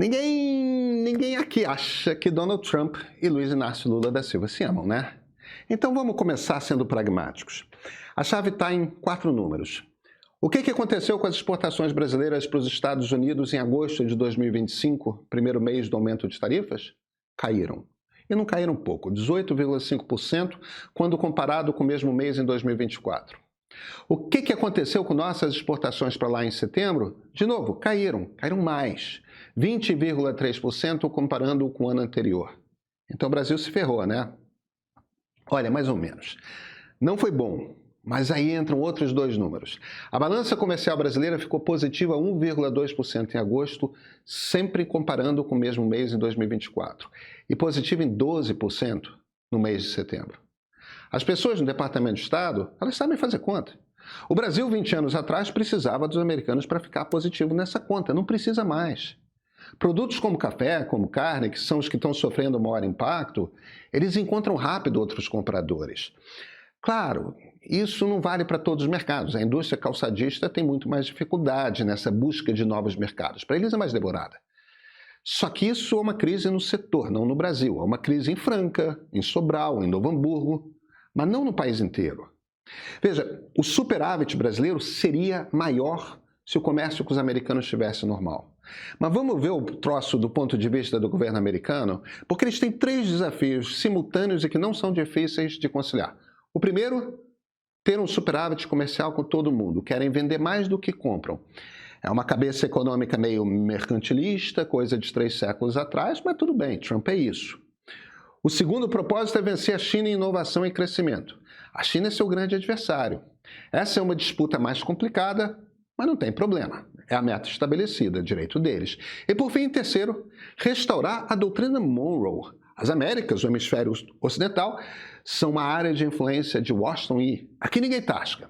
Ninguém aqui acha que Donald Trump e Luiz Inácio Lula da Silva se amam, né? Então vamos começar sendo pragmáticos. A chave está em 4 números. O que aconteceu com as exportações brasileiras para os Estados Unidos em agosto de 2025, primeiro mês do aumento de tarifas? Caíram. E não caíram pouco, 18,5%, quando comparado com o mesmo mês em 2024. O que aconteceu com nossas exportações para lá em setembro? De novo, caíram mais, 20,3% comparando com o ano anterior. Então o Brasil se ferrou, né? Olha, mais ou menos. Não foi bom, mas aí entram outros 2 números. A balança comercial brasileira ficou positiva 1,2% em agosto, sempre comparando com o mesmo mês em 2024, e positiva em 12% no mês de setembro. As pessoas no Departamento de Estado, elas sabem fazer conta. O Brasil, 20 anos atrás, precisava dos americanos para ficar positivo nessa conta. Não precisa mais. Produtos como café, como carne, que são os que estão sofrendo o maior impacto, eles encontram rápido outros compradores. Claro, isso não vale para todos os mercados. A indústria calçadista tem muito mais dificuldade nessa busca de novos mercados. Para eles é mais demorada. Só que isso é uma crise no setor, não no Brasil. É uma crise em Franca, em Sobral, em Novo Hamburgo, mas não no país inteiro. Veja, o superávit brasileiro seria maior se o comércio com os americanos estivesse normal. Mas vamos ver o troço do ponto de vista do governo americano, porque eles têm 3 desafios simultâneos e que não são difíceis de conciliar. O primeiro, ter um superávit comercial com todo mundo. Querem vender mais do que compram. É uma cabeça econômica meio mercantilista, coisa de 3 séculos atrás, mas tudo bem, Trump é isso. O segundo propósito é vencer a China em inovação e crescimento. A China é seu grande adversário. Essa é uma disputa mais complicada, mas não tem problema. É a meta estabelecida, direito deles. E por fim, terceiro, restaurar a doutrina Monroe. As Américas, o hemisfério ocidental, são uma área de influência de Washington e aqui ninguém tasca.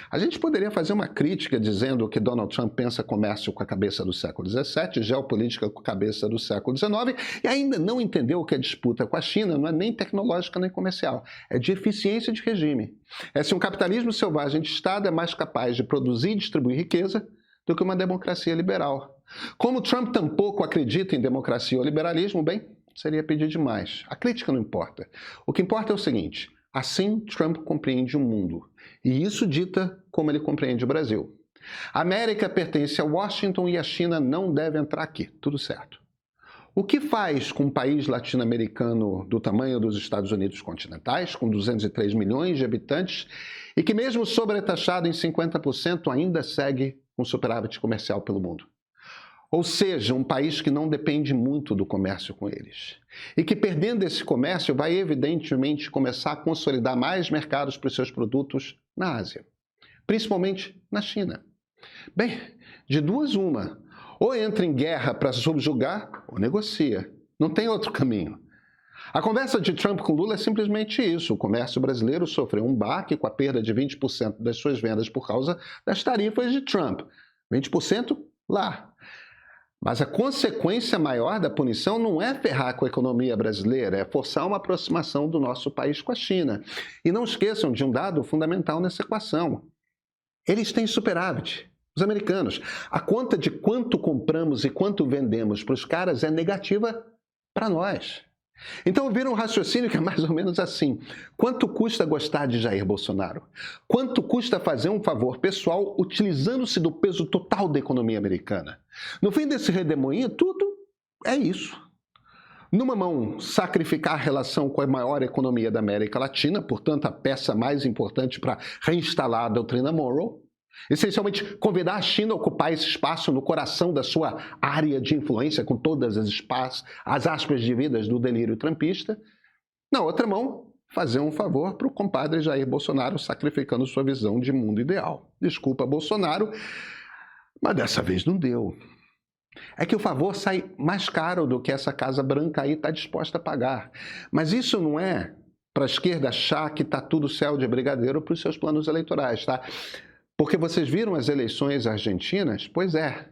A gente poderia fazer uma crítica dizendo que Donald Trump pensa comércio com a cabeça do século XVII, geopolítica com a cabeça do século XIX e ainda não entendeu que a disputa com a China não é nem tecnológica nem comercial, é de eficiência de regime. É se um capitalismo selvagem de Estado é mais capaz de produzir e distribuir riqueza do que uma democracia liberal. Como Trump tampouco acredita em democracia ou liberalismo, bem, seria pedir demais. A crítica não importa. O que importa é o seguinte: assim, Trump compreende o mundo. E isso dita como ele compreende o Brasil. A América pertence a Washington e a China não deve entrar aqui. Tudo certo. O que faz com um país latino-americano do tamanho dos Estados Unidos continentais, com 203 milhões de habitantes, e que mesmo sobretaxado em 50% ainda segue com superávit comercial pelo mundo? Ou seja, um país que não depende muito do comércio com eles. E que, perdendo esse comércio, vai evidentemente começar a consolidar mais mercados para os seus produtos na Ásia. Principalmente na China. Bem, de duas uma. Ou entra em guerra para subjugar, ou negocia. Não tem outro caminho. A conversa de Trump com Lula é simplesmente isso. O comércio brasileiro sofreu um baque com a perda de 20% das suas vendas por causa das tarifas de Trump. 20% lá. Mas a consequência maior da punição não é ferrar com a economia brasileira, é forçar uma aproximação do nosso país com a China. E não esqueçam de um dado fundamental nessa equação. Eles têm superávit, os americanos. A conta de quanto compramos e quanto vendemos para os caras é negativa para nós. Então vira um raciocínio que é mais ou menos assim. Quanto custa gostar de Jair Bolsonaro? Quanto custa fazer um favor pessoal utilizando-se do peso total da economia americana? No fim desse redemoinho, tudo é isso. Numa mão, sacrificar a relação com a maior economia da América Latina, portanto a peça mais importante para reinstalar a doutrina Monroe. Essencialmente, convidar a China a ocupar esse espaço no coração da sua área de influência, com todas as aspas devidas do delírio trumpista. Na outra mão, fazer um favor para o compadre Jair Bolsonaro, sacrificando sua visão de mundo ideal. Desculpa, Bolsonaro, mas dessa vez não deu. É que o favor sai mais caro do que essa Casa Branca aí está disposta a pagar. Mas isso não é para a esquerda achar que está tudo céu de brigadeiro para os seus planos eleitorais, tá? Porque vocês viram as eleições argentinas? Pois é,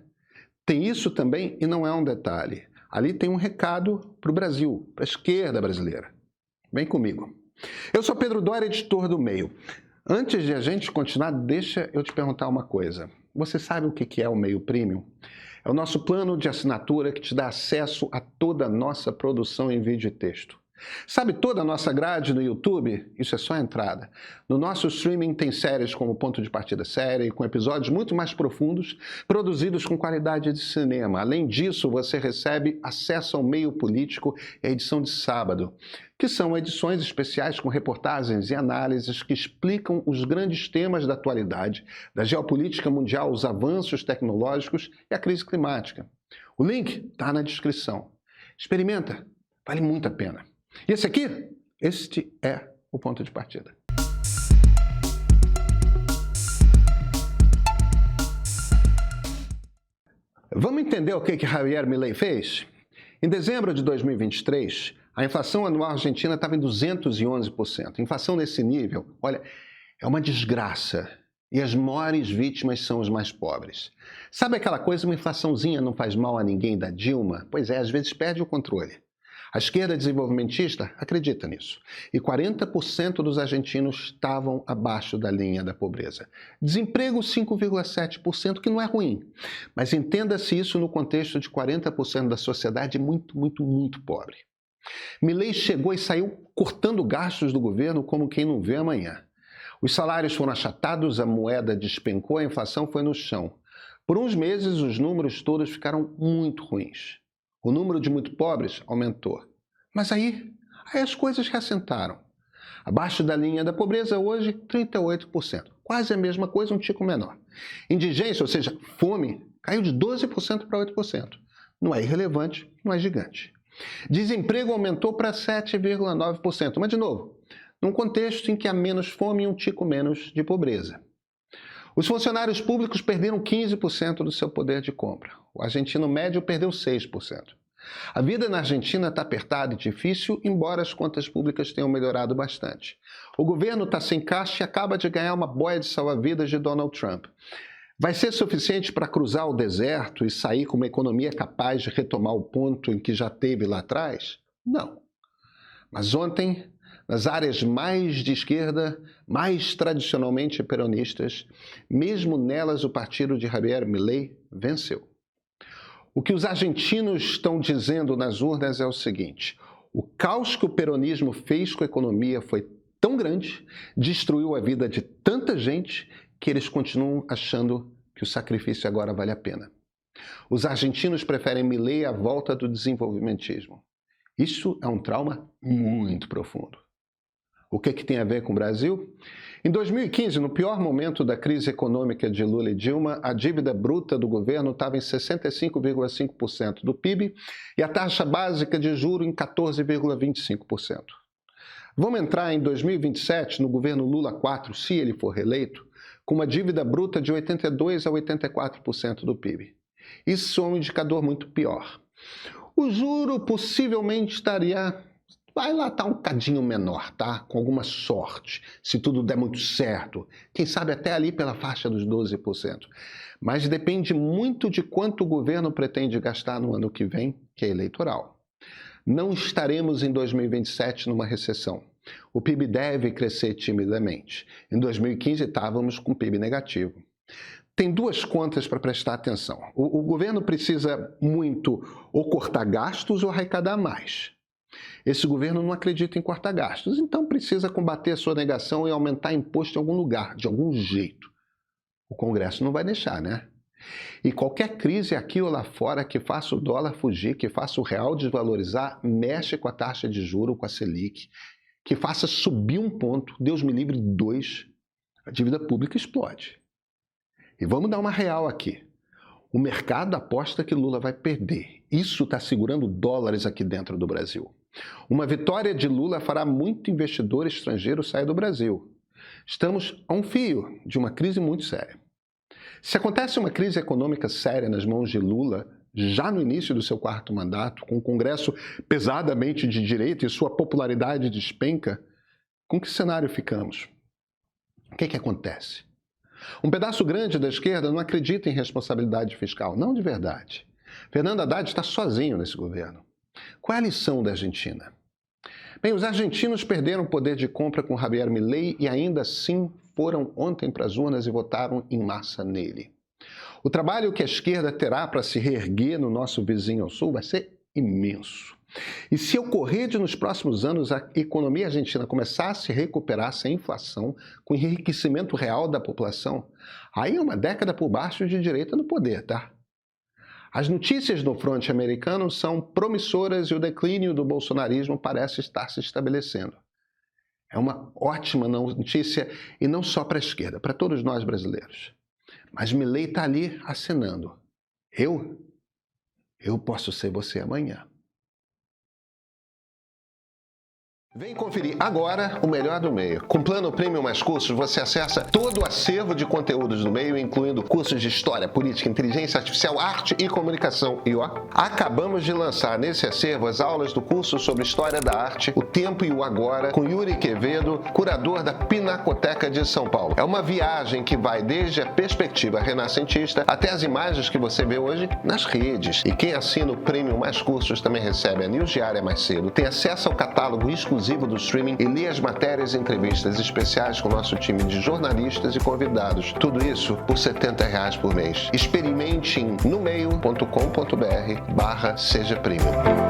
tem isso também e não é um detalhe. Ali tem um recado para o Brasil, para a esquerda brasileira. Vem comigo. Eu sou Pedro Doria, editor do Meio. Antes de a gente continuar, deixa eu te perguntar uma coisa. Você sabe o que é o Meio Premium? É o nosso plano de assinatura que te dá acesso a toda a nossa produção em vídeo e texto. Sabe toda a nossa grade no YouTube? Isso é só a entrada. No nosso streaming tem séries como Ponto de Partida Série, com episódios muito mais profundos, produzidos com qualidade de cinema. Além disso, você recebe acesso ao Meio Político e a edição de sábado, que são edições especiais com reportagens e análises que explicam os grandes temas da atualidade, da geopolítica mundial, os avanços tecnológicos e a crise climática. O link está na descrição. Experimenta, vale muito a pena. E este é o ponto de partida. Vamos entender o que Javier Milei fez? Em dezembro de 2023, a inflação anual argentina estava em 211%. Inflação nesse nível, olha, é uma desgraça. E as maiores vítimas são os mais pobres. Sabe aquela coisa, uma inflaçãozinha não faz mal a ninguém da Dilma? Pois é, às vezes perde o controle. A esquerda desenvolvimentista acredita nisso. E 40% dos argentinos estavam abaixo da linha da pobreza. Desemprego 5,7%, que não é ruim. Mas entenda-se isso no contexto de 40% da sociedade muito pobre. Milei chegou e saiu cortando gastos do governo como quem não vê amanhã. Os salários foram achatados, a moeda despencou, a inflação foi no chão. Por uns meses, os números todos ficaram muito ruins. O número de muito pobres aumentou. Mas aí as coisas reassentaram. Abaixo da linha da pobreza, hoje, 38%. Quase a mesma coisa, um tico menor. Indigência, ou seja, fome, caiu de 12% para 8%. Não é irrelevante, não é gigante. Desemprego aumentou para 7,9%. Mas, de novo, num contexto em que há menos fome e um tico menos de pobreza. Os funcionários públicos perderam 15% do seu poder de compra. O argentino médio perdeu 6%. A vida na Argentina está apertada e difícil, embora as contas públicas tenham melhorado bastante. O governo está sem caixa e acaba de ganhar uma boia de salva-vidas de Donald Trump. Vai ser suficiente para cruzar o deserto e sair com uma economia capaz de retomar o ponto em que já teve lá atrás? Não. Mas ontem, nas áreas mais de esquerda, mais tradicionalmente peronistas, mesmo nelas o partido de Javier Milei venceu. O que os argentinos estão dizendo nas urnas é o seguinte: o caos que o peronismo fez com a economia foi tão grande, destruiu a vida de tanta gente, que eles continuam achando que o sacrifício agora vale a pena. Os argentinos preferem Milei à volta do desenvolvimentismo. Isso é um trauma muito profundo. O que tem a ver com o Brasil? Em 2015, no pior momento da crise econômica de Lula e Dilma, a dívida bruta do governo estava em 65,5% do PIB e a taxa básica de juros em 14,25%. Vamos entrar em 2027, no governo Lula 4, se ele for reeleito, com uma dívida bruta de 82% a 84% do PIB. Isso é um indicador muito pior. O juro possivelmente vai lá estar um cadinho menor, tá? Com alguma sorte, se tudo der muito certo. Quem sabe até ali pela faixa dos 12%. Mas depende muito de quanto o governo pretende gastar no ano que vem, que é eleitoral. Não estaremos em 2027 numa recessão. O PIB deve crescer timidamente. Em 2015 estávamos com PIB negativo. Tem duas contas para prestar atenção. O governo precisa muito ou cortar gastos ou arrecadar mais. Esse governo não acredita em cortar gastos, então precisa combater a sonegação e aumentar imposto em algum lugar, de algum jeito. O Congresso não vai deixar, né? E qualquer crise aqui ou lá fora que faça o dólar fugir, que faça o real desvalorizar, mexe com a taxa de juros, com a Selic, que faça subir um ponto, Deus me livre, 2, a dívida pública explode. E vamos dar uma real aqui. O mercado aposta que Lula vai perder. Isso está segurando dólares aqui dentro do Brasil. Uma vitória de Lula fará muito investidor estrangeiro sair do Brasil. Estamos a um fio de uma crise muito séria. Se acontece uma crise econômica séria nas mãos de Lula, já no início do seu 4º mandato, com o Congresso pesadamente de direita e sua popularidade despenca, com que cenário ficamos? O que acontece? Um pedaço grande da esquerda não acredita em responsabilidade fiscal, não de verdade. Fernando Haddad está sozinho nesse governo. Qual é a lição da Argentina? Bem, os argentinos perderam poder de compra com Javier Milei e ainda assim foram ontem para as urnas e votaram em massa nele. O trabalho que a esquerda terá para se reerguer no nosso vizinho ao sul vai ser imenso. E se ocorrer de nos próximos anos a economia argentina começar a se recuperar sem inflação, com enriquecimento real da população, aí é uma década por baixo de direita no poder, tá? As notícias no fronte americano são promissoras e o declínio do bolsonarismo parece estar se estabelecendo. É uma ótima notícia e não só para a esquerda, para todos nós brasileiros. Mas Milei está ali acenando. Eu posso ser você amanhã. Vem conferir agora o melhor do meio. Com Plano Premium mais cursos, você acessa todo o acervo de conteúdos do meio, incluindo cursos de História, Política, Inteligência Artificial, Arte e Comunicação. E acabamos de lançar nesse acervo as aulas do curso sobre História da Arte, O Tempo e o Agora, com Yuri Quevedo, curador da Pinacoteca de São Paulo. É uma viagem que vai desde a perspectiva renascentista até as imagens que você vê hoje nas redes. E quem assina o Premium mais cursos também recebe a news diária mais cedo, tem acesso ao catálogo exclusivo do streaming e lê as matérias e entrevistas especiais com o nosso time de jornalistas e convidados. Tudo isso por R$ 70 por mês. Experimente em nomeio.com.br/seja premium.